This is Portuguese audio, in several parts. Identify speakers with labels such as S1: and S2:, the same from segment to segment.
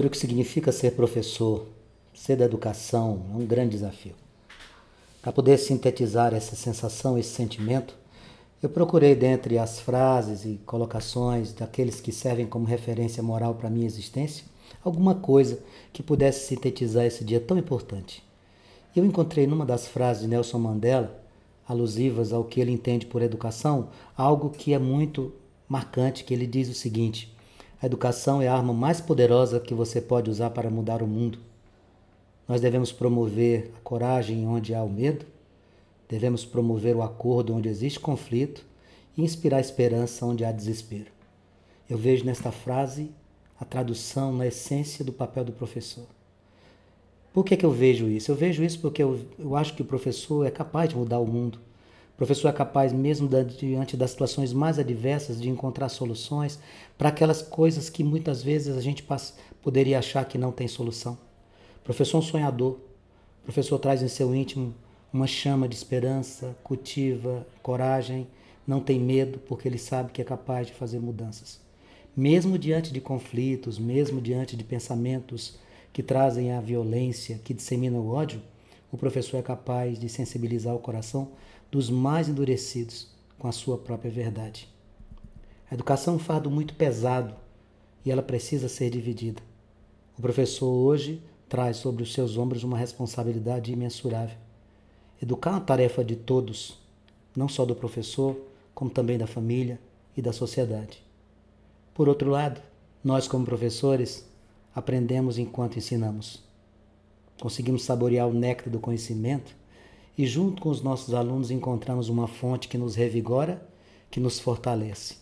S1: O que significa ser professor, ser da educação, é um grande desafio. Para poder sintetizar essa sensação, esse sentimento, eu procurei, dentre as frases e colocações daqueles que servem como referência moral para a minha existência, alguma coisa que pudesse sintetizar esse dia tão importante. Eu encontrei numa das frases de Nelson Mandela, alusivas ao que ele entende por educação, algo que é muito marcante, que ele diz o seguinte: a educação é a arma mais poderosa que você pode usar para mudar o mundo. Nós devemos promover a coragem onde há o medo, devemos promover o acordo onde existe conflito e inspirar esperança onde há desespero. Eu vejo nesta frase a tradução na essência do papel do professor. Por que eu vejo isso? Eu vejo isso porque eu acho que o professor é capaz de mudar o mundo. O professor é capaz, mesmo diante das situações mais adversas, de encontrar soluções para aquelas coisas que muitas vezes a gente poderia achar que não tem solução. O professor é um sonhador. O professor traz em seu íntimo uma chama de esperança, cultiva coragem, não tem medo porque ele sabe que é capaz de fazer mudanças. Mesmo diante de conflitos, mesmo diante de pensamentos que trazem a violência, que disseminam o ódio, o professor é capaz de sensibilizar o coração dos mais endurecidos com a sua própria verdade. A educação é um fardo muito pesado e ela precisa ser dividida. O professor hoje traz sobre os seus ombros uma responsabilidade imensurável. Educar é uma tarefa de todos, não só do professor, como também da família e da sociedade. Por outro lado, nós como professores aprendemos enquanto ensinamos. Conseguimos saborear o néctar do conhecimento e junto com os nossos alunos encontramos uma fonte que nos revigora, que nos fortalece.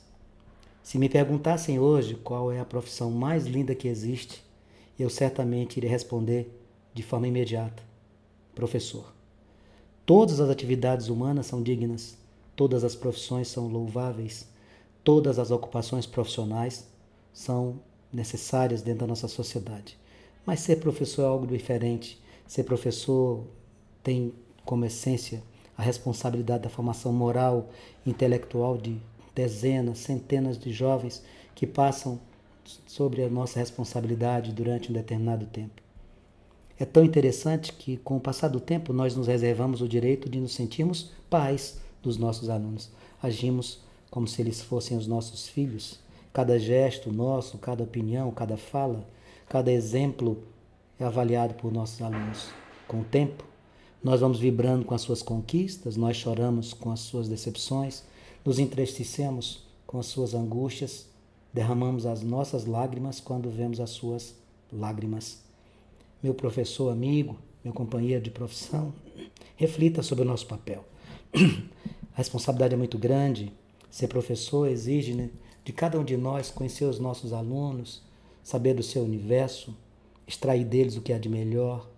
S1: Se me perguntassem hoje qual é a profissão mais linda que existe, eu certamente iria responder de forma imediata: professor. Todas as atividades humanas são dignas, todas as profissões são louváveis, todas as ocupações profissionais são necessárias dentro da nossa sociedade. Mas ser professor é algo diferente. Ser professor tem como essência a responsabilidade da formação moral e intelectual de dezenas, centenas de jovens que passam sobre a nossa responsabilidade durante um determinado tempo. É tão interessante que, com o passar do tempo, nós nos reservamos o direito de nos sentirmos pais dos nossos alunos. Agimos como se eles fossem os nossos filhos. Cada gesto nosso, cada opinião, cada fala, cada exemplo é avaliado por nossos alunos. Com o tempo, nós vamos vibrando com as suas conquistas, nós choramos com as suas decepções, nos entristecemos com as suas angústias, derramamos as nossas lágrimas quando vemos as suas lágrimas. Meu professor amigo, meu companheiro de profissão, reflita sobre o nosso papel. A responsabilidade é muito grande. Ser professor exige, de cada um de nós conhecer os nossos alunos, saber do seu universo, extrair deles o que há de melhor,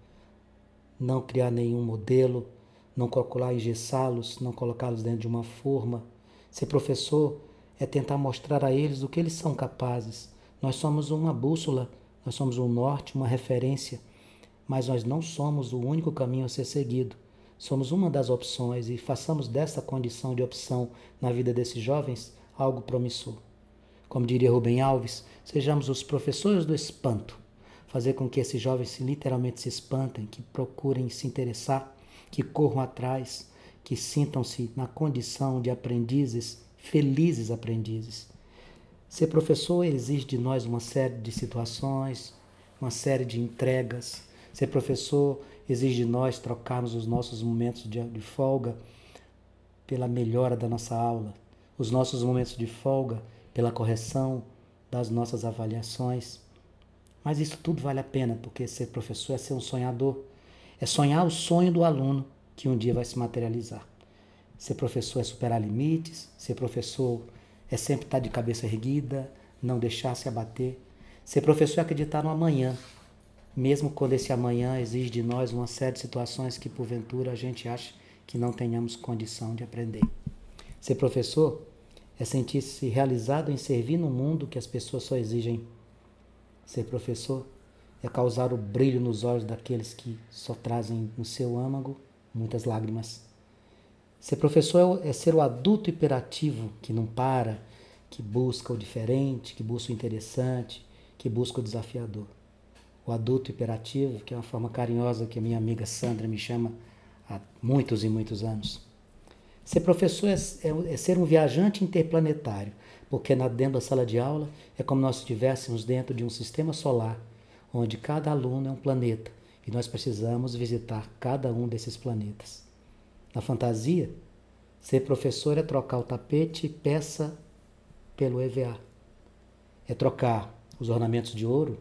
S1: não criar nenhum modelo, não calcular, engessá-los, não colocá-los dentro de uma forma. Ser professor é tentar mostrar a eles o que eles são capazes. Nós somos uma bússola, nós somos um norte, uma referência, mas nós não somos o único caminho a ser seguido. Somos uma das opções e façamos dessa condição de opção na vida desses jovens algo promissor. Como diria Rubem Alves, sejamos os professores do espanto. Fazer com que esses jovens literalmente se espantem, que procurem se interessar, que corram atrás, que sintam-se na condição de aprendizes, felizes aprendizes. Ser professor exige de nós uma série de situações, uma série de entregas. Ser professor exige de nós trocarmos os nossos momentos de folga pela melhora da nossa aula, os nossos momentos de folga pela correção das nossas avaliações. Mas isso tudo vale a pena, porque ser professor é ser um sonhador, é sonhar o sonho do aluno que um dia vai se materializar. Ser professor é superar limites, ser professor é sempre estar de cabeça erguida, não deixar se abater. Ser professor é acreditar no amanhã, mesmo quando esse amanhã exige de nós uma série de situações que porventura a gente acha que não tenhamos condição de aprender. Ser professor é sentir-se realizado em servir no mundo que as pessoas só exigem. Ser professor é causar o brilho nos olhos daqueles que só trazem no seu âmago muitas lágrimas. Ser professor é ser o adulto hiperativo que não para, que busca o diferente, que busca o interessante, que busca o desafiador. o adulto hiperativo, que é uma forma carinhosa que a minha amiga Sandra me chama há muitos e muitos anos. Ser professor é ser um viajante interplanetário, porque dentro da sala de aula é como nós estivéssemos dentro de um sistema solar, onde cada aluno é um planeta e nós precisamos visitar cada um desses planetas. Na fantasia, ser professor é trocar o tapete peça pelo EVA. É trocar os ornamentos de ouro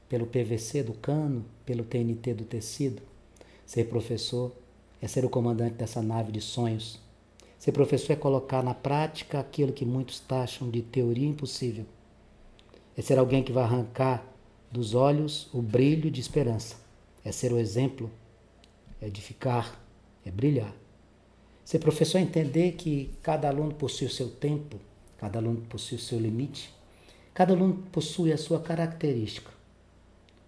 S1: pelo PVC do cano, pelo TNT do tecido. Ser professor é ser o comandante dessa nave de sonhos. Ser professor é colocar na prática aquilo que muitos taxam de teoria impossível. É ser alguém que vai arrancar dos olhos o brilho de esperança. É ser o exemplo, é edificar, é brilhar. Ser professor é entender que cada aluno possui o seu tempo, cada aluno possui o seu limite, cada aluno possui a sua característica.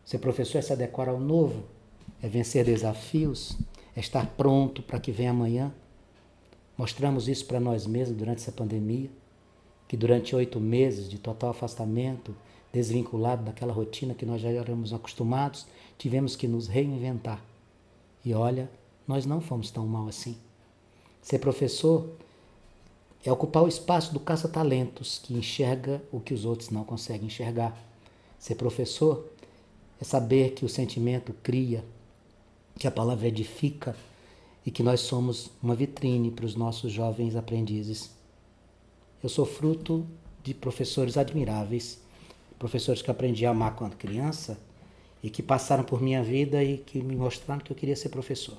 S1: Ser professor é se adequar ao novo, é vencer desafios, é estar pronto para que venha amanhã. Mostramos isso para nós mesmos durante essa pandemia, que durante 8 meses de total afastamento, desvinculado daquela rotina que nós já éramos acostumados, tivemos que nos reinventar. E olha, nós não fomos tão mal assim. Ser professor é ocupar o espaço do caça-talentos, que enxerga o que os outros não conseguem enxergar. Ser professor é saber que o sentimento cria, que a palavra edifica e que nós somos uma vitrine para os nossos jovens aprendizes. Eu sou fruto de professores admiráveis, professores que aprendi a amar quando criança e que passaram por minha vida e que me mostraram que eu queria ser professor.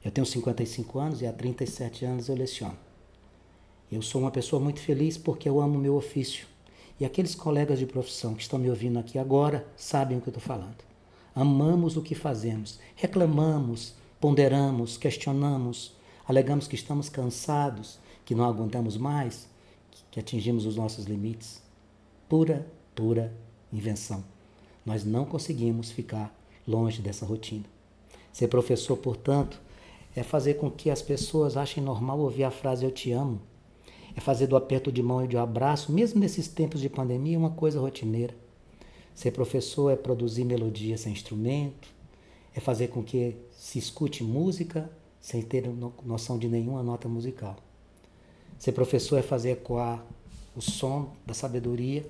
S1: Eu tenho 55 anos e há 37 anos eu leciono. Eu sou uma pessoa muito feliz porque eu amo o meu ofício. E aqueles colegas de profissão que estão me ouvindo aqui agora sabem o que eu estou falando. Amamos o que fazemos, reclamamos, ponderamos, questionamos, alegamos que estamos cansados, que não aguentamos mais, que atingimos os nossos limites. Pura invenção. Nós não conseguimos ficar longe dessa rotina. Ser professor, portanto, é fazer com que as pessoas achem normal ouvir a frase "eu te amo". É fazer do aperto de mão e do abraço, mesmo nesses tempos de pandemia, uma coisa rotineira. Ser professor é produzir melodia sem instrumento, é fazer com que se escute música sem ter noção de nenhuma nota musical. Ser professor é fazer ecoar o som da sabedoria,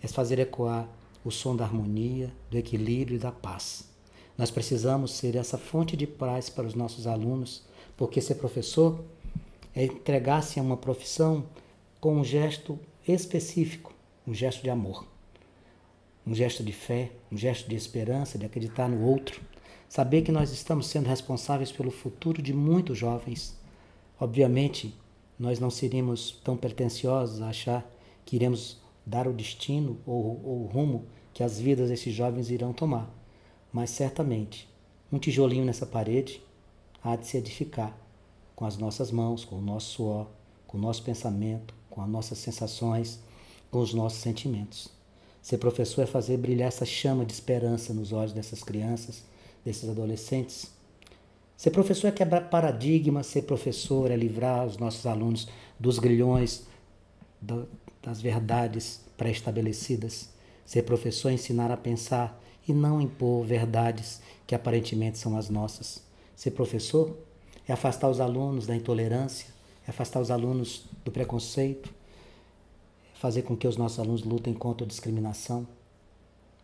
S1: é fazer ecoar o som da harmonia, do equilíbrio e da paz. Nós precisamos ser essa fonte de paz para os nossos alunos, porque ser professor é entregar-se a uma profissão com um gesto específico, um gesto de amor, um gesto de fé, um gesto de esperança, de acreditar no outro, saber que nós estamos sendo responsáveis pelo futuro de muitos jovens. Obviamente, nós não seríamos tão pretensiosos a achar que iremos dar o destino ou o rumo que as vidas desses jovens irão tomar, mas certamente um tijolinho nessa parede há de se edificar com as nossas mãos, com o nosso suor, com o nosso pensamento, com as nossas sensações, com os nossos sentimentos. Ser professor é fazer brilhar essa chama de esperança nos olhos dessas crianças, desses adolescentes. Ser professor é quebrar paradigmas, ser professor é livrar os nossos alunos dos grilhões, das verdades pré-estabelecidas. Ser professor é ensinar a pensar e não impor verdades que aparentemente são as nossas. Ser professor é afastar os alunos da intolerância, é afastar os alunos do preconceito, é fazer com que os nossos alunos lutem contra a discriminação,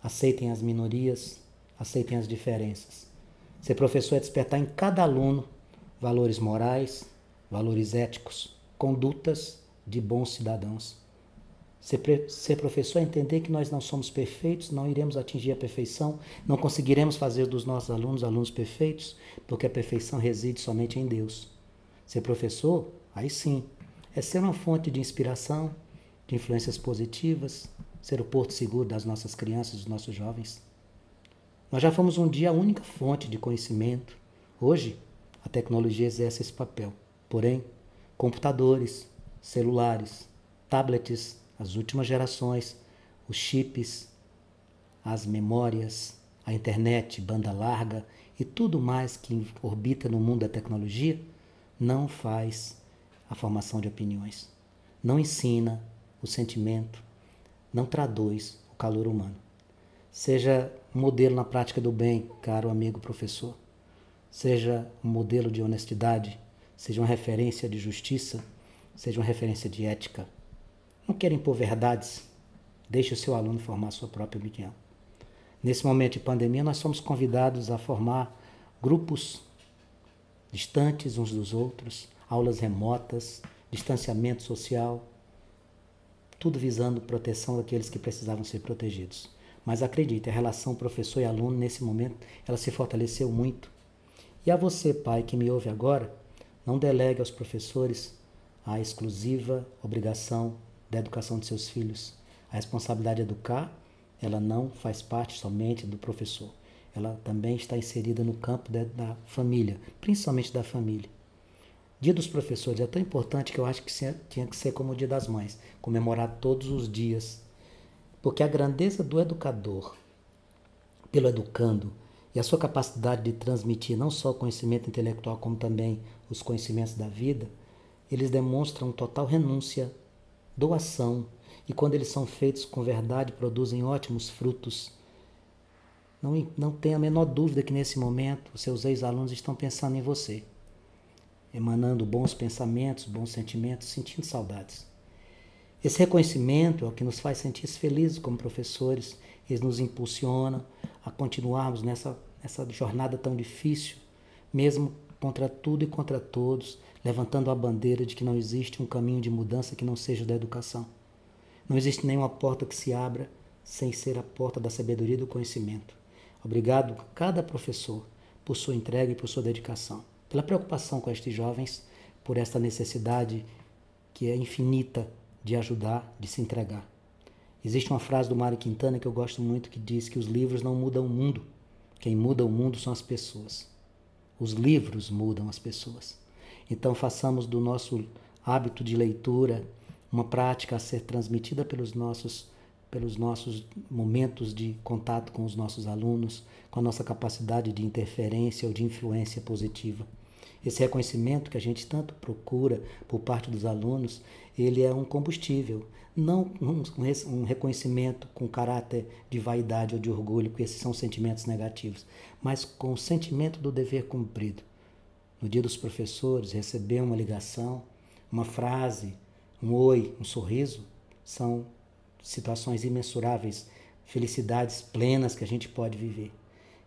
S1: aceitem as minorias, aceitem as diferenças. Ser professor é despertar em cada aluno valores morais, valores éticos, condutas de bons cidadãos. Ser professor é entender que nós não somos perfeitos, não iremos atingir a perfeição, não conseguiremos fazer dos nossos alunos perfeitos, porque a perfeição reside somente em Deus. Ser professor, aí sim, é ser uma fonte de inspiração, de influências positivas, ser o porto seguro das nossas crianças, dos nossos jovens. Nós já fomos um dia a única fonte de conhecimento. Hoje, a tecnologia exerce esse papel. Porém, computadores, celulares, tablets, as últimas gerações, os chips, as memórias, a internet, banda larga e tudo mais que orbita no mundo da tecnologia, não faz a formação de opiniões. Não ensina o sentimento, não traduz o calor humano. Seja um modelo na prática do bem, caro amigo professor. Seja um modelo de honestidade, seja uma referência de justiça, seja uma referência de ética. Não quero impor verdades, deixe o seu aluno formar a sua própria opinião. Nesse momento de pandemia, nós somos convidados a formar grupos distantes uns dos outros, aulas remotas, distanciamento social, tudo visando proteção daqueles que precisavam ser protegidos. Mas acredite, a relação professor e aluno, nesse momento, ela se fortaleceu muito. E a você, pai, que me ouve agora, não delegue aos professores a exclusiva obrigação da educação de seus filhos. A responsabilidade de educar, ela não faz parte somente do professor. Ela também está inserida no campo da família, principalmente da família. Dia dos professores é tão importante que eu acho que tinha que ser como o Dia das Mães, comemorar todos os dias. Porque a grandeza do educador, pelo educando, e a sua capacidade de transmitir não só o conhecimento intelectual, como também os conhecimentos da vida, eles demonstram total renúncia, doação, e quando eles são feitos com verdade, produzem ótimos frutos. Não tenha a menor dúvida que nesse momento os seus ex-alunos estão pensando em você, emanando bons pensamentos, bons sentimentos, sentindo saudades. Esse reconhecimento é o que nos faz sentir felizes como professores, eles nos impulsionam a continuarmos nessa jornada tão difícil, mesmo contra tudo e contra todos, levantando a bandeira de que não existe um caminho de mudança que não seja da educação. Não existe nenhuma porta que se abra sem ser a porta da sabedoria e do conhecimento. Obrigado, cada professor, por sua entrega e por sua dedicação, pela preocupação com estes jovens, por esta necessidade que é infinita de ajudar, de se entregar. Existe uma frase do Mário Quintana que eu gosto muito, que diz que os livros não mudam o mundo. Quem muda o mundo são as pessoas. Os livros mudam as pessoas. Então façamos do nosso hábito de leitura uma prática a ser transmitida pelos nossos momentos de contato com os nossos alunos, com a nossa capacidade de interferência ou de influência positiva. Esse reconhecimento que a gente tanto procura por parte dos alunos, ele é um combustível, não um reconhecimento com caráter de vaidade ou de orgulho, porque esses são sentimentos negativos, mas com o sentimento do dever cumprido. No dia dos professores, receber uma ligação, uma frase, um oi, um sorriso, são situações imensuráveis, felicidades plenas que a gente pode viver.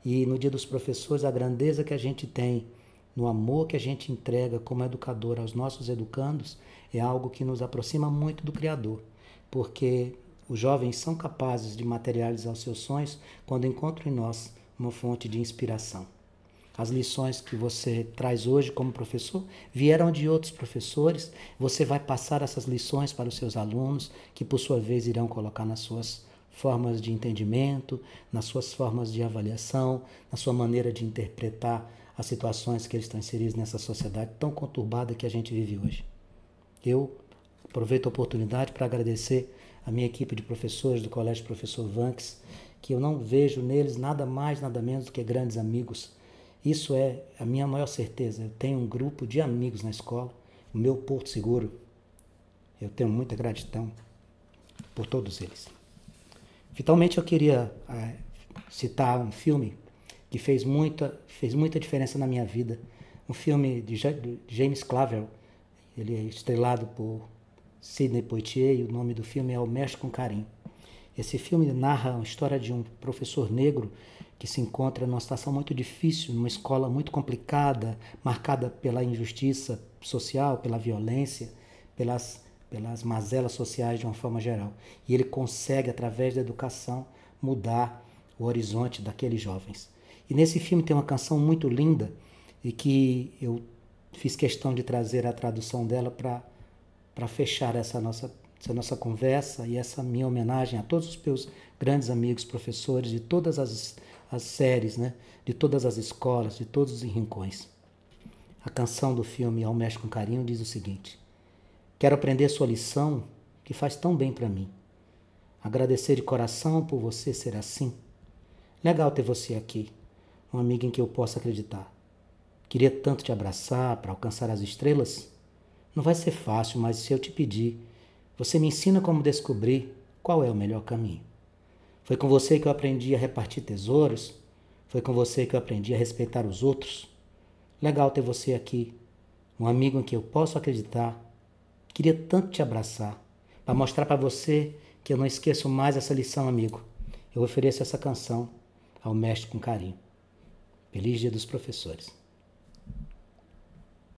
S1: E no dia dos professores, a grandeza que a gente tem, no amor que a gente entrega como educador aos nossos educandos, é algo que nos aproxima muito do Criador, porque os jovens são capazes de materializar os seus sonhos quando encontram em nós uma fonte de inspiração. As lições que você traz hoje como professor vieram de outros professores. Você vai passar essas lições para os seus alunos, que por sua vez irão colocar nas suas formas de entendimento, nas suas formas de avaliação, na sua maneira de interpretar as situações que eles estão inseridos nessa sociedade tão conturbada que a gente vive hoje. Eu aproveito a oportunidade para agradecer a minha equipe de professores do Colégio Professor Vanques, que eu não vejo neles nada mais, nada menos do que grandes amigos. Isso é a minha maior certeza. Eu tenho um grupo de amigos na escola, o meu porto seguro. Eu tenho muita gratidão por todos eles. Finalmente, eu queria citar um filme que fez muita diferença na minha vida. Um filme de James Clavell. Ele é estrelado por Sidney Poitier e o nome do filme é O Mestre com Carinho. Esse filme narra a história de um professor negro que se encontra numa situação muito difícil, numa escola muito complicada, marcada pela injustiça social, pela violência, pelas mazelas sociais de uma forma geral. E ele consegue, através da educação, mudar o horizonte daqueles jovens. E nesse filme tem uma canção muito linda e que eu fiz questão de trazer a tradução dela para fechar essa nossa conversa e essa minha homenagem a todos os meus grandes amigos, professores de todas as séries, né? De todas as escolas, de todos os rincões. A canção do filme Ao Mestre com Carinho diz o seguinte: quero aprender sua lição que faz tão bem para mim. Agradecer de coração por você ser assim. Legal ter você aqui, um amigo em que eu possa acreditar. Queria tanto te abraçar para alcançar as estrelas. Não vai ser fácil, mas se eu te pedir, você me ensina como descobrir qual é o melhor caminho. Foi com você que eu aprendi a repartir tesouros. Foi com você que eu aprendi a respeitar os outros. Legal ter você aqui, um amigo em que eu posso acreditar. Queria tanto te abraçar, para mostrar para você que eu não esqueço mais essa lição, amigo. Eu ofereço essa canção ao mestre com carinho. Feliz Dia dos Professores.